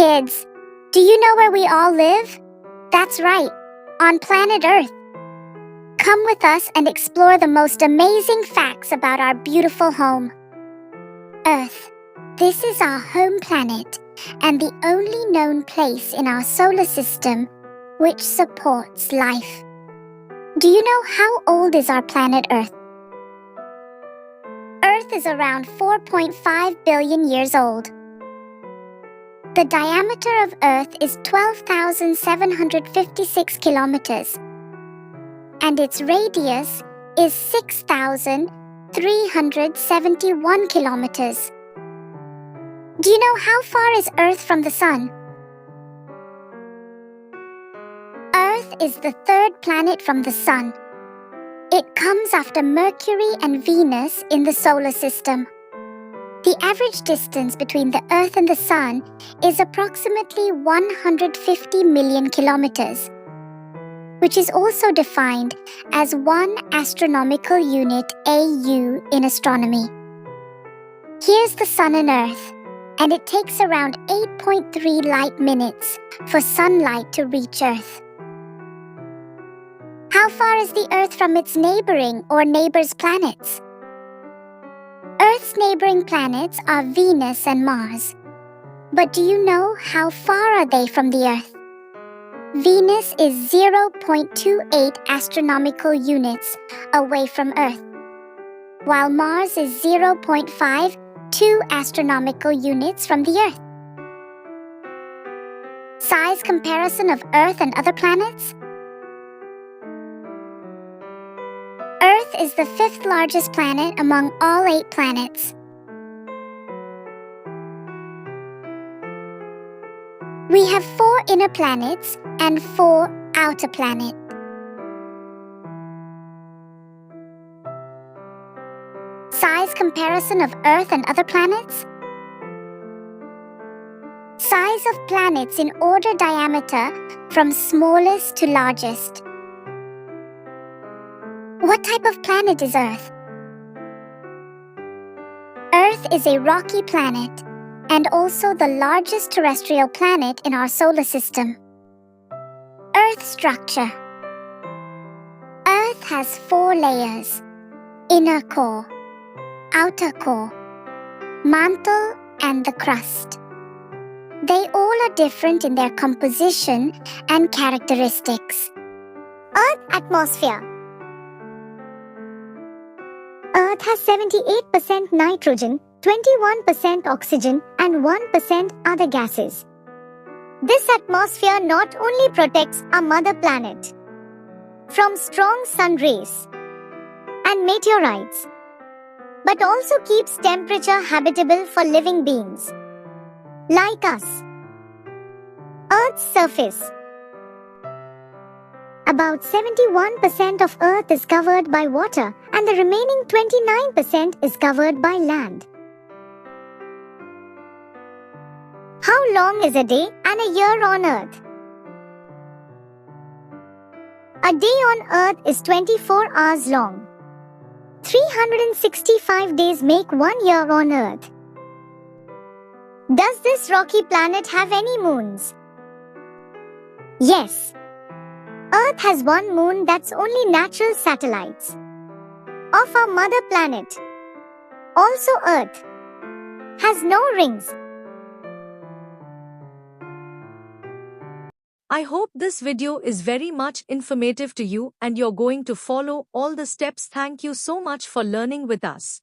kids! Do you know where we all live? That's right, on planet Earth. Come with us and explore the most amazing facts about our beautiful home. Earth. This is our home planet and the only known place in our solar system which supports life. Do you know how old is our planet Earth? Earth is around 4.5 billion years old. The diameter of Earth is 12,756 kilometers, and its radius is 6,371 kilometers. Do you know how far is Earth from the Sun? Earth is the third planet from the Sun. It comes after Mercury and Venus in the solar system. The average distance between the Earth and the Sun is approximately 150 million kilometers, which is also defined as 1 astronomical unit AU in astronomy. Here's the Sun and Earth, and it takes around 8.3 light minutes for sunlight to reach Earth. How far is the Earth from its neighboring or neighbors' planets? Earth's neighboring planets are Venus and Mars. But do you know how far are they from the Earth? Venus is 0.28 astronomical units away from Earth, while Mars is 0.52 astronomical units from the Earth. Size comparison of Earth and other planets? Earth is the 5th largest planet among all 8 planets. We have 4 inner planets and 4 outer planets. Size comparison of Earth and other planets? Size of planets in order diameter from smallest to largest. What type of planet is Earth? Earth is a rocky planet and also the largest terrestrial planet in our solar system. Earth structure. Earth has 4 layers: inner core, outer core, mantle, and the crust. They all are different in their composition and characteristics. Earth atmosphere. Earth has 78% nitrogen, 21% oxygen, and 1% other gases. This atmosphere not only protects our mother planet from strong sun rays and meteorites, but also keeps temperature habitable for living beings like us. Earth's surface. About 71% of Earth is covered by water, and the remaining 29% is covered by land. How long is a day and a year on Earth? A day on Earth is 24 hours long. 365 days make 1 year on Earth. Does this rocky planet have any moons? Yes. Earth has 1 moon that's only natural satellites of our mother planet. Also, Earth has no rings. I hope this video is very much informative to you and you're going to follow all the steps. Thank you so much for learning with us.